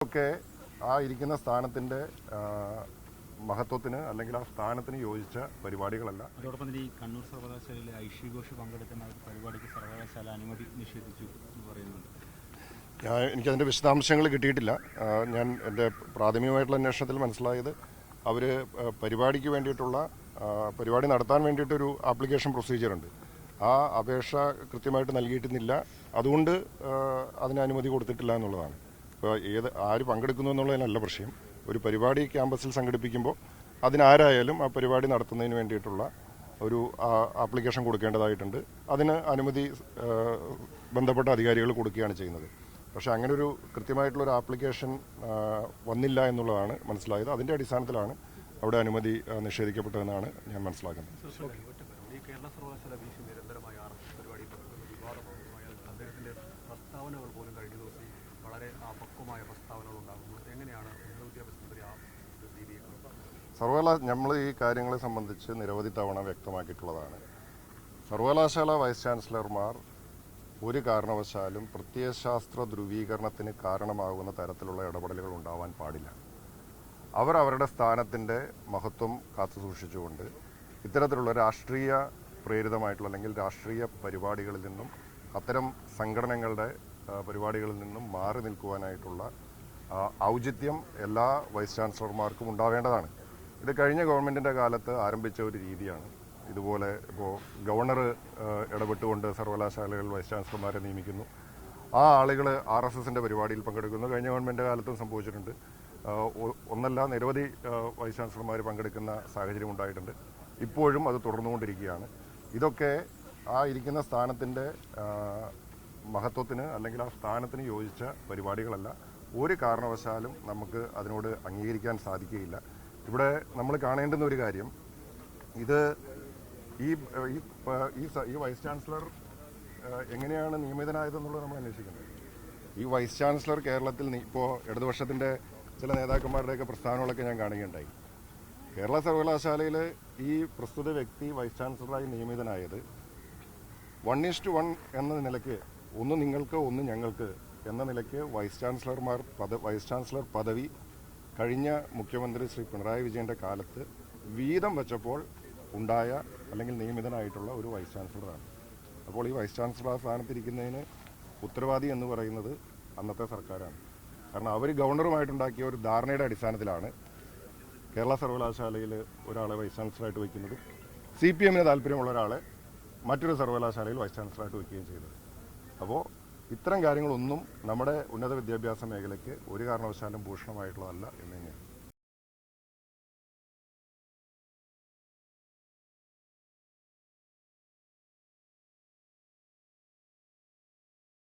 ഇതൊക്കെ ആ ഇരിക്കുന്ന സ്ഥാനത്തിൻ്റെ മഹത്വത്തിന് അല്ലെങ്കിൽ ആ സ്ഥാനത്തിന് യോജിച്ച പരിപാടികളല്ല. അതോടൊപ്പം തന്നെ ഈ കണ്ണൂർ സർവകലാശാലയിലെ ഐഷി ഘോഷ് പങ്കെടുക്കുന്ന പരിപാടിക്ക് സർവകലാശാല അനുമതി നിഷേധിച്ചു എന്ന് പറയുന്നുണ്ട്. എനിക്കതിൻ്റെ വിശദാംശങ്ങൾ കിട്ടിയിട്ടില്ല. ഞാൻ എൻ്റെ പ്രാഥമികമായിട്ടുള്ള അന്വേഷണത്തിൽ മനസ്സിലായത് അവർ പരിപാടിക്ക് വേണ്ടിയിട്ടുള്ള പരിപാടി നടത്താൻ വേണ്ടിയിട്ടൊരു ആപ്ലിക്കേഷൻ പ്രൊസീജിയറുണ്ട്. ആ അപേക്ഷ കൃത്യമായിട്ട് നൽകിയിട്ടുന്നില്ല, അതുകൊണ്ട് അതിന് അനുമതി കൊടുത്തിട്ടില്ല എന്നുള്ളതാണ്. ഇപ്പോൾ ആര് പങ്കെടുക്കുന്നു എന്നുള്ളതിനല്ല പ്രശ്നം. ഒരു പരിപാടി ക്യാമ്പസിൽ സംഘടിപ്പിക്കുമ്പോൾ അതിനാരായാലും ആ പരിപാടി നടത്തുന്നതിന് വേണ്ടിയിട്ടുള്ള ഒരു ആപ്ലിക്കേഷൻ കൊടുക്കേണ്ടതായിട്ടുണ്ട്. അതിന് അനുമതി ബന്ധപ്പെട്ട അധികാരികൾ കൊടുക്കുകയാണ് ചെയ്യുന്നത്. പക്ഷേ അങ്ങനൊരു കൃത്യമായിട്ടുള്ളൊരു ആപ്ലിക്കേഷൻ വന്നില്ല എന്നുള്ളതാണ് മനസ്സിലായത്. അതിൻ്റെ അടിസ്ഥാനത്തിലാണ് അവിടെ അനുമതി നിഷേധിക്കപ്പെട്ടതെന്നാണ് ഞാൻ മനസ്സിലാക്കുന്നത്. കേരള സർവകലാശാല വീശി നിരന്തരമായ പരിപാടിയിൽ വിവാദമായ അദ്ദേഹത്തിൻ്റെ പ്രസ്താവനകൾ പോലും കഴിഞ്ഞ ദിവസം വളരെ പക്വമായ പ്രസ്താവനകൾ ഉണ്ടാകുന്നു. എങ്ങനെയാണ് ഉന്നത വിദ്യാഭ്യാസ മന്ത്രി ആ രീതിയെ നമ്മൾ ഈ കാര്യങ്ങളെ സംബന്ധിച്ച് നിരവധി തവണ വ്യക്തമാക്കിയിട്ടുള്ളതാണ്. സർവകലാശാല വൈസ് ചാൻസലർമാർ ഒരു കാരണവശാലും പ്രത്യയശാസ്ത്ര ധ്രുവീകരണത്തിന് കാരണമാകുന്ന തരത്തിലുള്ള ഇടപെടലുകൾ ഉണ്ടാവാൻ പാടില്ല. അവർ അവരുടെ സ്ഥാനത്തിൻ്റെ മഹത്വം കാത്തുസൂക്ഷിച്ചുകൊണ്ട് ഇത്തരത്തിലുള്ള രാഷ്ട്രീയ പ്രേരിതമായിട്ടുള്ള അല്ലെങ്കിൽ രാഷ്ട്രീയ പരിപാടികളിൽ നിന്നും അത്തരം സംഘടനകളുടെ പരിപാടികളിൽ നിന്നും മാറി നിൽക്കുവാനായിട്ടുള്ള ഔചിത്യം എല്ലാ വൈസ് ചാൻസലർമാർക്കും ഉണ്ടാവേണ്ടതാണ്. ഇത് കഴിഞ്ഞ ഗവൺമെൻറ്റിൻ്റെ കാലത്ത് ആരംഭിച്ച ഒരു രീതിയാണ്. ഇതുപോലെ ഇപ്പോൾ ഗവർണർ ഇടപെട്ടുകൊണ്ട് സർവകലാശാലകൾ വൈസ് ചാൻസലർമാരെ നിയമിക്കുന്നു. ആ ആളുകൾ RSSൻ്റെ പരിപാടിയിൽ പങ്കെടുക്കുന്നു. കഴിഞ്ഞ ഗവൺമെൻറ് കാലത്തും സംഭവിച്ചിട്ടുണ്ട്. ഒന്നല്ല നിരവധി വൈസ് ചാൻസലർമാർ പങ്കെടുക്കുന്ന സാഹചര്യം ഉണ്ടായിട്ടുണ്ട്. ഇപ്പോഴും അത് തുടർന്നുകൊണ്ടിരിക്കുകയാണ്. ഇതൊക്കെ ആ ഇരിക്കുന്ന സ്ഥാനത്തിൻ്റെ മഹത്വത്തിന് അല്ലെങ്കിൽ ആ സ്ഥാനത്തിന് യോജിച്ച പരിപാടികളല്ല. ഒരു കാരണവശാലും നമുക്ക് അതിനോട് അംഗീകരിക്കാൻ സാധിക്കുകയില്ല. ഇവിടെ നമ്മൾ കാണേണ്ടുന്ന ഒരു കാര്യം, ഇത് ഈ വൈസ് ചാൻസലർ എങ്ങനെയാണ് നിയമിതനായതെന്നുള്ളത് നമ്മൾ അന്വേഷിക്കുന്നത്. ഈ വൈസ് ചാൻസലർ കേരളത്തിൽ ഇപ്പോൾ ഇടതുപക്ഷത്തിൻ്റെ ചില നേതാക്കന്മാരുടെയൊക്കെ പ്രസ്ഥാനങ്ങളൊക്കെ ഞാൻ കാണുകയുണ്ടായി. കേരള സർവകലാശാലയിൽ ഈ പ്രസ്തുത വ്യക്തി വൈസ് ചാൻസലറായി നിയമിതനായത് 1:1 എന്ന നിലയ്ക്ക്, ഒന്ന് നിങ്ങൾക്ക് ഒന്ന് ഞങ്ങൾക്ക് എന്ന നിലയ്ക്ക് വൈസ് ചാൻസലർ പദവി കഴിഞ്ഞ മുഖ്യമന്ത്രി ശ്രീ പിണറായി വിജയൻ്റെ കാലത്ത് വീതം വെച്ചപ്പോൾ ഉണ്ടായ അല്ലെങ്കിൽ നിയമിതനായിട്ടുള്ള ഒരു വൈസ് ചാൻസലറാണ്. അപ്പോൾ ഈ വൈസ് ചാൻസലർ സ്ഥാനത്തിരിക്കുന്നതിന് ഉത്തരവാദി എന്ന് പറയുന്നത് അന്നത്തെ സർക്കാരാണ്. കാരണം അവർ ഗവർണറുമായിട്ടുണ്ടാക്കിയ ഒരു ധാരണയുടെ അടിസ്ഥാനത്തിലാണ് കേരള സർവകലാശാലയിൽ ഒരാളെ വൈസ് ചാൻസലറായിട്ട് വയ്ക്കുന്നതും CPMന് താല്പര്യമുള്ള ഒരാളെ മറ്റൊരു സർവകലാശാലയിൽ വൈസ് ചാൻസലറായിട്ട് വയ്ക്കുകയും ചെയ്തത്. അപ്പോൾ ഇത്തരം കാര്യങ്ങളൊന്നും നമ്മുടെ ഉന്നത വിദ്യാഭ്യാസ മേഖലയ്ക്ക് ഒരു കാരണവശാലും ഭൂഷണമായിട്ടുള്ളതല്ല എന്ന് തന്നെയാണ്.